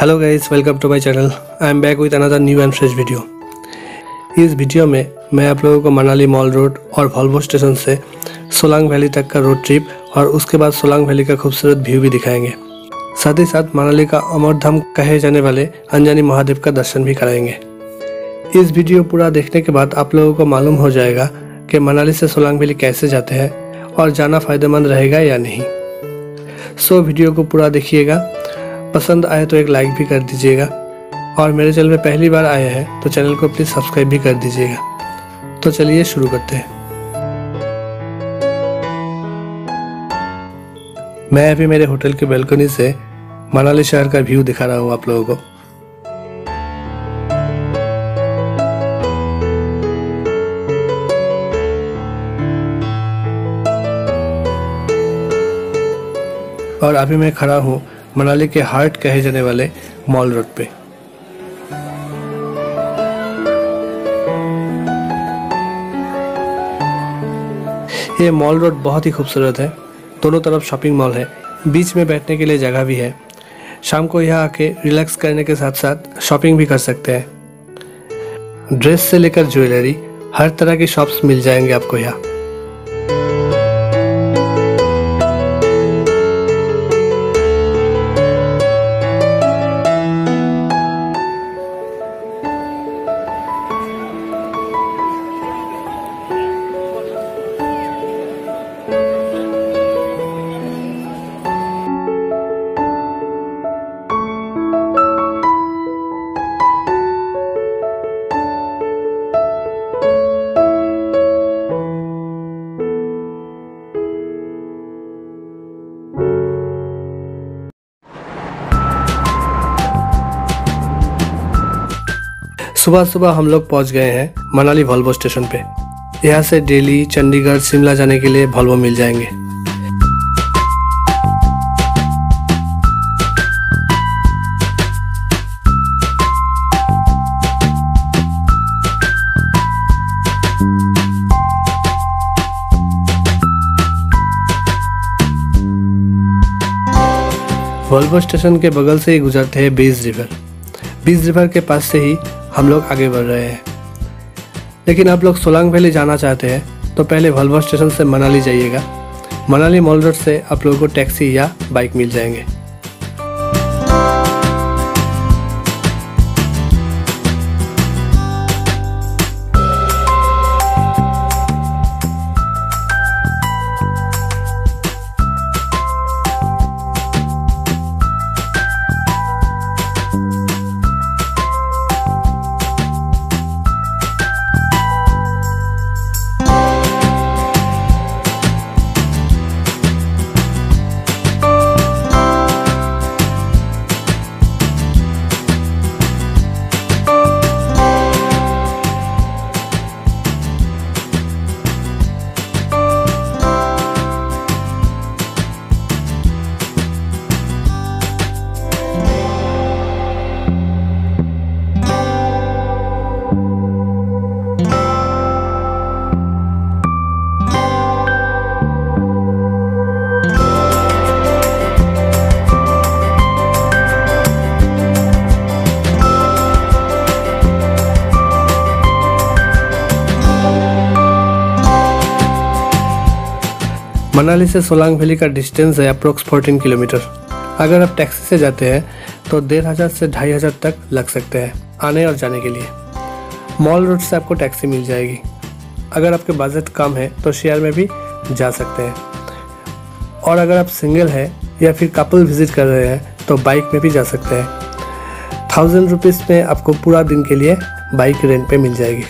Hello guys, welcome to my channel. I am back with another new and fresh video. इस वीडियो में मैं आप लोगों को मनाली मॉल रोड और वॉल्वो स्टेशन से सोलांग वैली तक का रोड ट्रिप और उसके बाद सोलांग वैली का खूबसूरत व्यू भी दिखाएंगे। साथ ही साथ मनाली का अमर धाम कहे जाने वाले अंजनी महादेव का दर्शन भी कराएंगे। इस वीडियो पूरा देखने के बाद आप लोगों को मालूम हो जाएगा कि मनाली से सोलांग वैली कैसे जाते हैं और जाना फ़ायदेमंद रहेगा या नहीं। सो वीडियो को पूरा देखिएगा। पसंद आए तो एक लाइक भी कर दीजिएगा और मेरे चैनल में पहली बार आए हैं तो चैनल को प्लीज़ सब्सक्राइब भी कर दीजिएगा। तो चलिए शुरू करते हैं। मैं अभी मेरे होटल की बालकनी से मनाली शहर का व्यू दिखा रहा हूँ आप लोगों को। और अभी मैं खड़ा हूँ मनाली के हार्ट कहे जाने वाले मॉल रोड पे। ये मॉल रोड बहुत ही खूबसूरत है। दोनों तरफ शॉपिंग मॉल है, बीच में बैठने के लिए जगह भी है। शाम को यहाँ आके रिलैक्स करने के साथ साथ शॉपिंग भी कर सकते हैं। ड्रेस से लेकर ज्वेलरी हर तरह की शॉप्स मिल जाएंगे आपको यहाँ। सुबह सुबह हम लोग पहुंच गए हैं मनाली वॉल्वो स्टेशन पे। यहाँ से दिल्ली, चंडीगढ़, शिमला जाने के लिए वॉल्वो मिल जाएंगे। वॉल्वो स्टेशन के बगल से ही गुजरते हैं बीज रिवर। बीज रिवर के पास से ही हम लोग आगे बढ़ रहे हैं। लेकिन आप लोग सोलांग वैली जाना चाहते हैं तो पहले वॉल्वो स्टेशन से मनाली जाइएगा। मनाली मॉल रोड से आप लोगों को टैक्सी या बाइक मिल जाएंगे। मनाली से सोलांग वैली का डिस्टेंस है अप्रोक्स 14 किलोमीटर। अगर आप टैक्सी से जाते हैं तो 1500 से 2500 तक लग सकते हैं आने और जाने के लिए। मॉल रोड से आपको टैक्सी मिल जाएगी। अगर आपके बजट कम है तो शेयर में भी जा सकते हैं। और अगर आप सिंगल हैं या फिर कपल विजिट कर रहे हैं तो बाइक में भी जा सकते हैं। 1000 रुपीज़ में आपको पूरा दिन के लिए बाइक रेंट पे मिल जाएगी।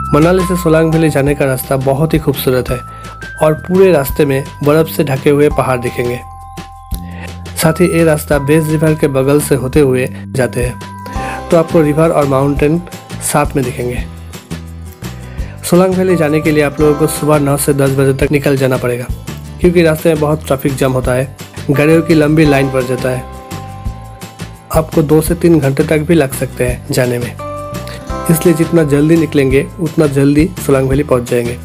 मनाली से सोलांग वैली जाने का रास्ता बहुत ही खूबसूरत है और पूरे रास्ते में बर्फ से ढके हुए पहाड़ दिखेंगे। साथ ही ये रास्ता बेस रिवर के बगल से होते हुए जाते हैं, तो आपको रिवर और माउंटेन साथ में दिखेंगे। सोलांग वैली जाने के लिए आप लोगों को सुबह 9 से 10 बजे तक निकल जाना पड़ेगा, क्योंकि रास्ते में बहुत ट्रैफिक जाम होता है, गाड़ियों की लंबी लाइन पड़ जाता है। आपको 2 से 3 घंटे तक भी लग सकते हैं जाने में, इसलिए जितना जल्दी निकलेंगे उतना जल्दी सोलांग वैली पहुंच जाएंगे।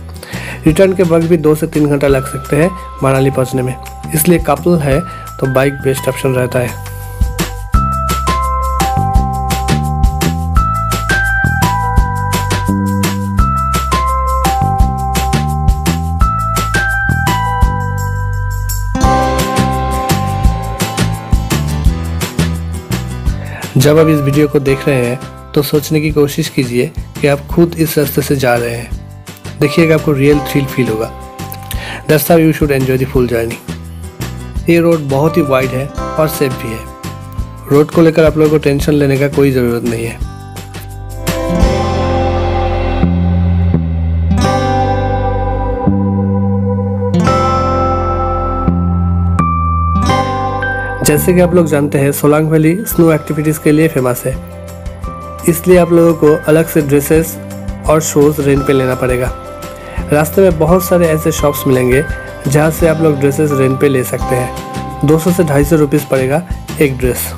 रिटर्न के वक्त भी 2 से 3 घंटा लग सकते हैं मनाली पहुंचने में, इसलिए कपल है तो बाइक बेस्ट ऑप्शन रहता है। जब आप इस वीडियो को देख रहे हैं तो सोचने की कोशिश कीजिए कि आप खुद इस रास्ते से जा रहे हैं। देखिएगा आपको रियल थ्रिल फील होगा। That's how you should enjoy the full journey. ये रोड बहुत ही वाइड है और सेफ भी है। रोड को लेकर आप लोगों को टेंशन लेने का कोई ज़रूरत नहीं है। जैसे कि आप लोग जानते हैं, सोलांग वैली स्नो एक्टिविटीज़ के लिए फेमस है, इसलिए आप लोगों को अलग से ड्रेसेस और शूज़ रेंट पे लेना पड़ेगा। रास्ते में बहुत सारे ऐसे शॉप्स मिलेंगे जहां से आप लोग ड्रेसेस रेंट पे ले सकते हैं। 200 से 250 रुपीज़ पड़ेगा एक dress.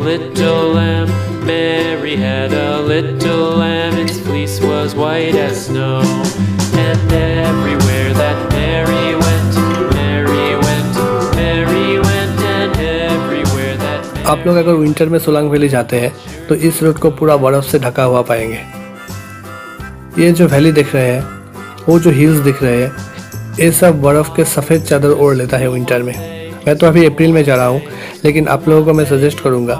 Little lamb, Mary had a little lamb, its fleece was white as snow. And everywhere that Mary went, and everywhere that आप लोग अगर विंटर में सोलांग वैली जाते हैं तो इस रोड को पूरा बर्फ से ढका हुआ पाएंगे। ये जो वैली दिख रहे हैं, वो जो हिल्स दिख रहे हैं, ये सब बर्फ के सफ़ेद चादर ओढ़ लेता है विंटर में। मैं तो अभी अप्रैल में जा रहा हूँ, लेकिन आप लोगों को मैं सजेस्ट करूँगा,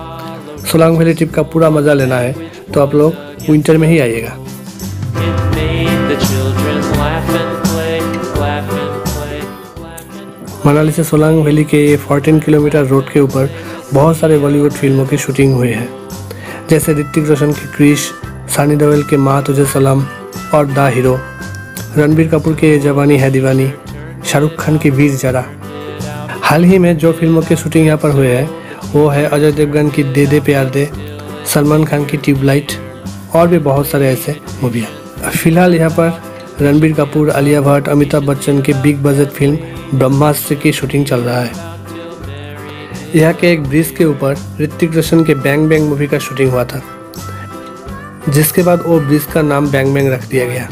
सोलांग वैली ट्रिप का पूरा मज़ा लेना है तो आप लोग विंटर में ही आइएगा। मनाली से सोलांग वैली के ये 14 किलोमीटर रोड के ऊपर बहुत सारे बॉलीवुड फिल्मों की शूटिंग हुई है, जैसे ऋतिक रोशन की क्रिश, सनी देओल के माँ तुझे सलाम और द हीरो, रणबीर कपूर के ये जवानी है दीवानी, शाहरुख खान की वीर ज़रा। हाल ही में जो फिल्मों की शूटिंग यहाँ पर हुए हैं वो है अजय देवगन की दे दे प्यार दे, सलमान खान की ट्यूबलाइट और भी बहुत सारे ऐसे मूवियाँ। फिलहाल यहाँ पर रणबीर कपूर, आलिया भट्ट, अमिताभ बच्चन की बिग बजट फिल्म ब्रह्मास्त्र की शूटिंग चल रहा है। यहाँ के एक ब्रिज के ऊपर ऋतिक रोशन के बैंग बैंग मूवी का शूटिंग हुआ था, जिसके बाद वो ब्रिज का नाम बैंग बैंग रख दिया गया।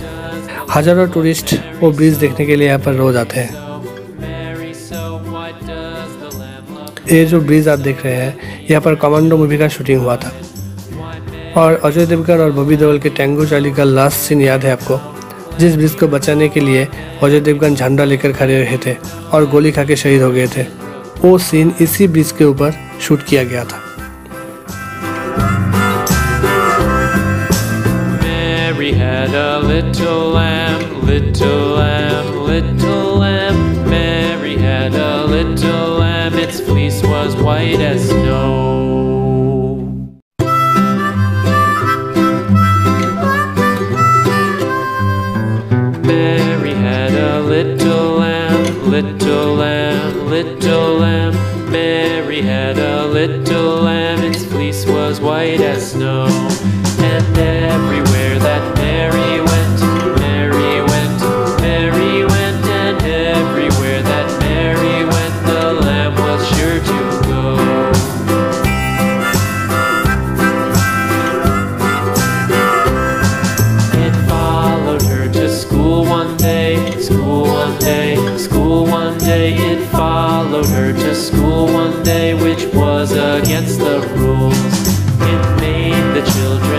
हजारों टूरिस्ट वो ब्रिज देखने के लिए यहाँ पर रोज आते हैं। ये जो ब्रिज आप देख रहे हैं, यहाँ पर कमांडो मूवी का शूटिंग हुआ था। और अजय देवगन और बॉबी देओल के टैंगो चार्ली का लास्ट सीन याद है आपको, जिस ब्रिज को बचाने के लिए अजय देवगन झंडा लेकर खड़े रहे थे और गोली खा के शहीद हो गए थे। वो सीन इसी ब्रिज के ऊपर शूट किया गया था। Mary had a little lamb, Mary had a little lamb, its fleece was white as snow. Mary had a little lamb, Mary had a little lamb, its fleece was white as snow. And everywhere that Mary went, and everywhere that Mary went, the lamb was sure to go. It followed her to school one day, it followed her to school one day, which was against the rules. It made the children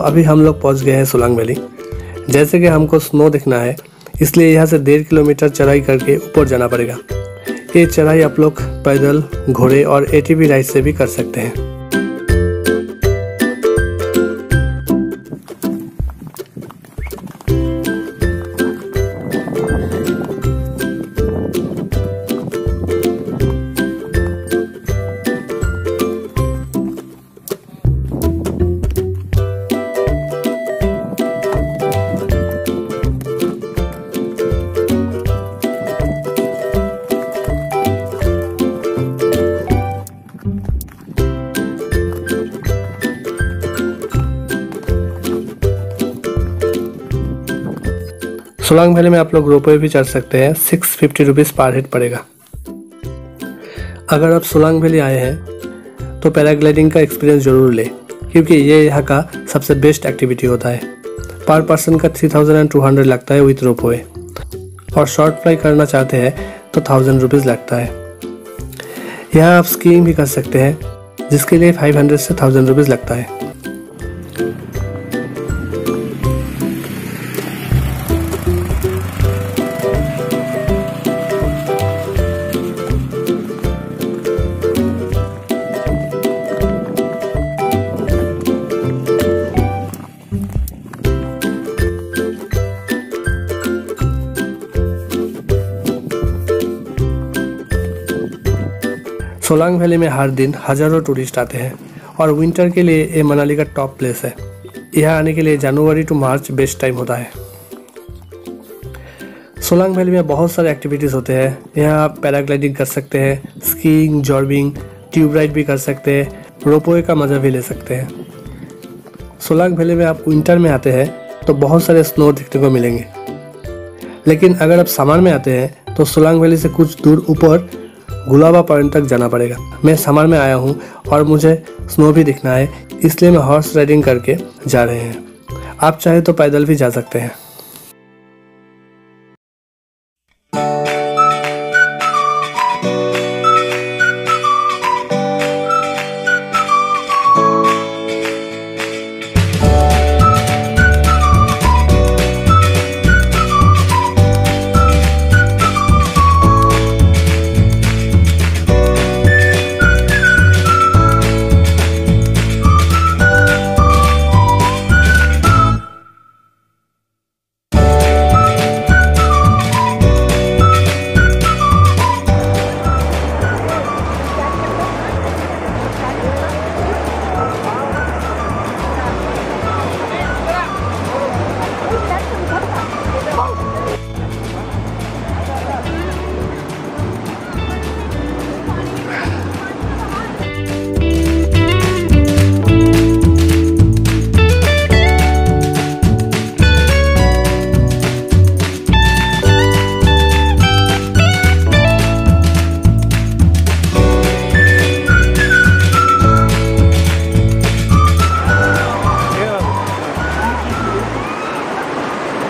अभी हम लोग पहुंच गए हैं Solang valley. जैसे कि हमको snow दिखना है, इसलिए यहाँ से 1.5 किलोमीटर चढ़ाई करके ऊपर जाना पड़ेगा। ये चढ़ाई आप लोग पैदल, घोड़े और ATV राइड से भी कर सकते हैं। सोलांग वैली में आप लोग रोपवे भी चढ़ सकते हैं। 650 रुपीज़ पर हेड पड़ेगा। अगर आप सोलांग वैली आए हैं तो पैराग्लाइडिंग का एक्सपीरियंस ज़रूर लें, क्योंकि ये यहाँ का सबसे बेस्ट एक्टिविटी होता है। पर पर्सन का 3200 लगता है विथ रोपवे, और शॉर्ट फ्लाई करना चाहते हैं तो 1000 रुपीज़ लगता है। यहाँ आप स्कीइंग भी कर सकते हैं, जिसके लिए 500 से 1000 रुपीज़ लगता है। सोलांग वैली में हर दिन हज़ारों टूरिस्ट आते हैं, और विंटर के लिए ये मनाली का टॉप प्लेस है। यहाँ आने के लिए जनवरी टू मार्च बेस्ट टाइम होता है। सोलांग वैली में बहुत सारे एक्टिविटीज़ होते हैं। यहाँ आप पैराग्लाइडिंग कर सकते हैं, स्कीइंग, जॉर्बिंग, ट्यूब राइड भी कर सकते हैं, रोपवे का मज़ा भी ले सकते हैं। सोलांग वैली में आप विंटर में आते हैं तो बहुत सारे स्नो देखने को मिलेंगे, लेकिन अगर आप समर में आते हैं तो सोलांग वैली से कुछ दूर ऊपर गुलाबा पॉइंट तक जाना पड़ेगा। मैं समर में आया हूँ और मुझे स्नो भी दिखना है, इसलिए मैं हॉर्स राइडिंग करके जा रहे हैं। आप चाहे तो पैदल भी जा सकते हैं।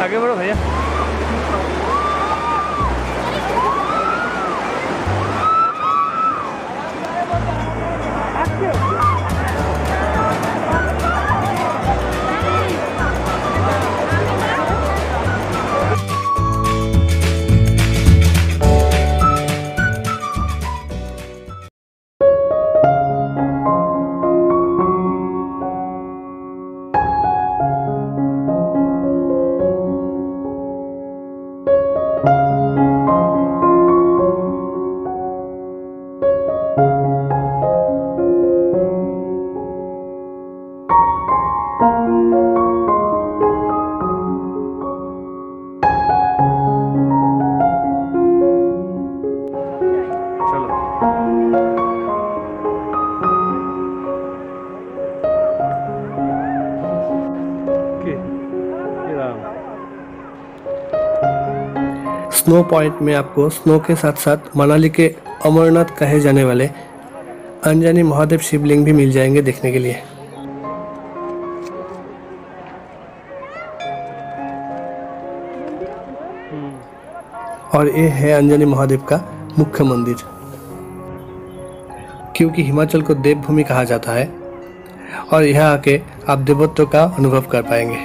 आगे बढ़ो भैया। स्नो पॉइंट में आपको स्नो के साथ साथ मनाली के अमरनाथ कहे जाने वाले अंजनी महादेव शिवलिंग भी मिल जाएंगे देखने के लिए। और ये है अंजनी महादेव का मुख्य मंदिर। क्योंकि हिमाचल को देवभूमि कहा जाता है और यहाँ आके आप देवत्व का अनुभव कर पाएंगे।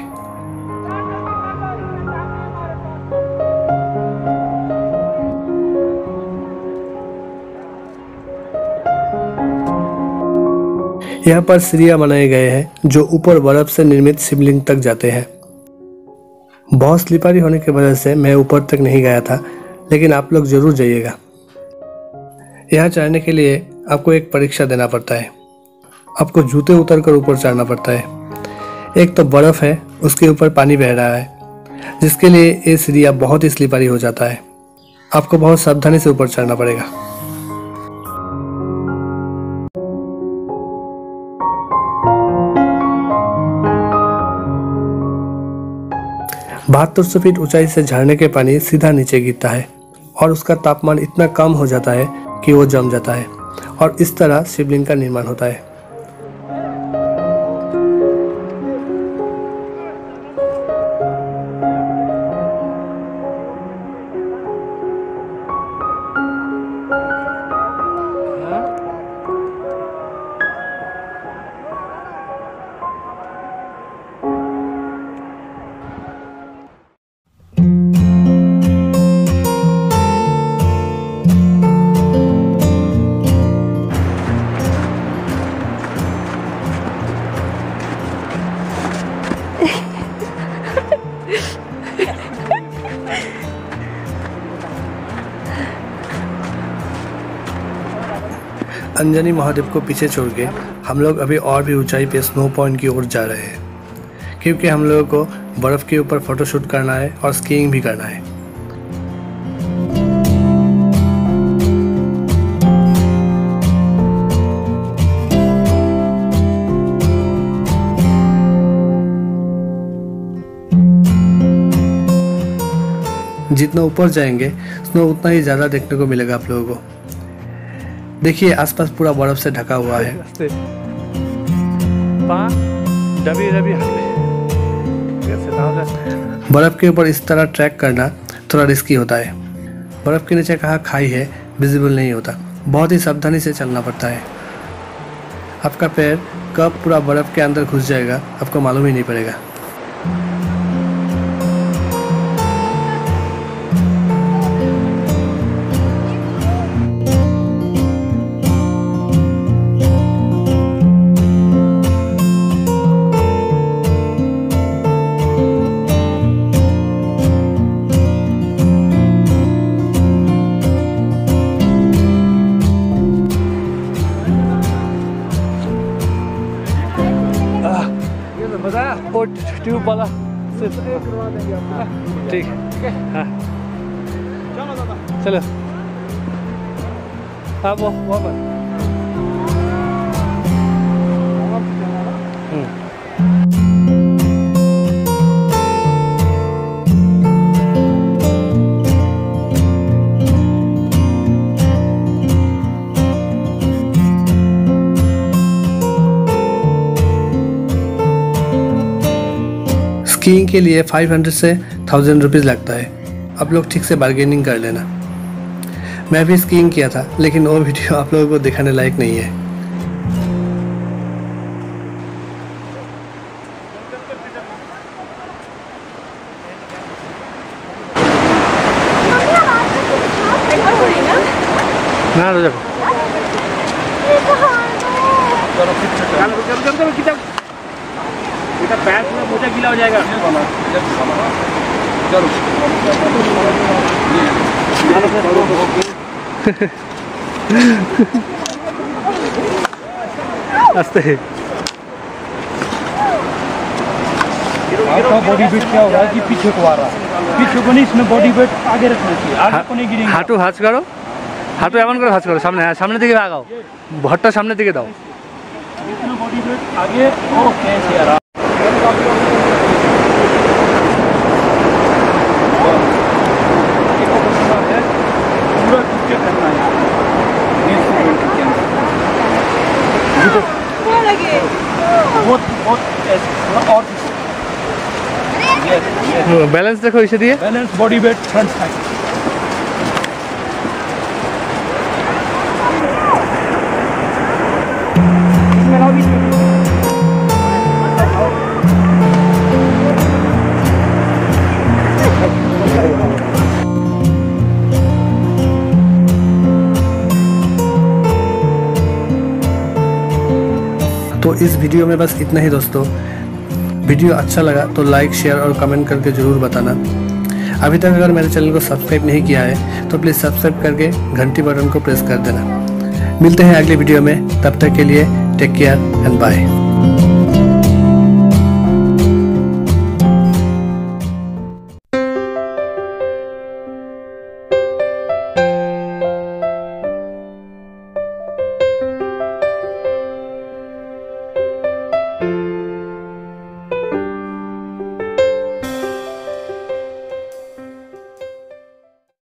यहाँ पर सीढ़ियां बनाए गए हैं जो ऊपर बर्फ से निर्मित शिवलिंग तक जाते हैं। बहुत स्लिपरी होने की वजह से मैं ऊपर तक नहीं गया था, लेकिन आप लोग जरूर जाइएगा। यहाँ चढ़ने के लिए आपको एक परीक्षा देना पड़ता है। आपको जूते उतर कर ऊपर चढ़ना पड़ता है। एक तो बर्फ है, उसके ऊपर पानी बह रहा है, जिसके लिए ये सीढ़ियाँ बहुत ही स्लिपरी हो जाता है। आपको बहुत सावधानी से ऊपर चढ़ना पड़ेगा। 7200 फीट ऊंचाई से झरने के पानी सीधा नीचे गिरता है और उसका तापमान इतना कम हो जाता है कि वो जम जाता है और इस तरह शिवलिंग का निर्माण होता है। अंजनी महादेव को पीछे छोड़ के हम लोग अभी और भी ऊंचाई पे स्नो पॉइंट की ओर जा रहे हैं, क्योंकि हम लोगों को बर्फ़ के ऊपर फोटोशूट करना है और स्कीइंग भी करना है। जितना ऊपर जाएंगे स्नो उतना ही ज़्यादा देखने को मिलेगा आप लोगों को। देखिए आसपास पूरा बर्फ से ढका हुआ है। बर्फ के ऊपर इस तरह ट्रैक करना थोड़ा रिस्की होता है। बर्फ के नीचे कहाँ खाई है विजिबल नहीं होता, बहुत ही सावधानी से चलना पड़ता है। आपका पैर कब पूरा बर्फ के अंदर घुस जाएगा आपको मालूम ही नहीं पड़ेगा। और ट्यूब वाला ठीक है। हाँ चलो हाँ वो पर स्कीइंग के लिए 500 से 1000 रुपीज़ लगता है। आप लोग ठीक से बार्गेनिंग कर लेना। मैं भी स्कीइंग किया था, लेकिन वो वीडियो आप लोगों को दिखाने लायक नहीं है। ना तो देखो बेटा पैर पूरा मोजा गीला हो जाएगा। आस्ते बॉडी वेट क्या होगा कि पीछे को आ रहा है, पीछे को नहीं, इसमें बॉडी वेट आगे रखना चाहिए, आगे को नहीं गिरेंगे। हाथू हाथ करो, हाथू एमन करो, हाथ करो सामने, सामने दिखे आगाओ, भट्टा सामने दिखे दाओ। इसमें बॉडी वेट आगे और कैसे आ रहा बैलेंस देखो इसे दिए, balance body weight front side. तो इस वीडियो में बस इतना ही दोस्तों। वीडियो अच्छा लगा तो लाइक, शेयर और कमेंट करके ज़रूर बताना। अभी तक अगर मेरे चैनल को सब्सक्राइब नहीं किया है तो प्लीज़ सब्सक्राइब करके घंटी बटन को प्रेस कर देना। मिलते हैं अगले वीडियो में, तब तक के लिए टेक केयर एंड बाय।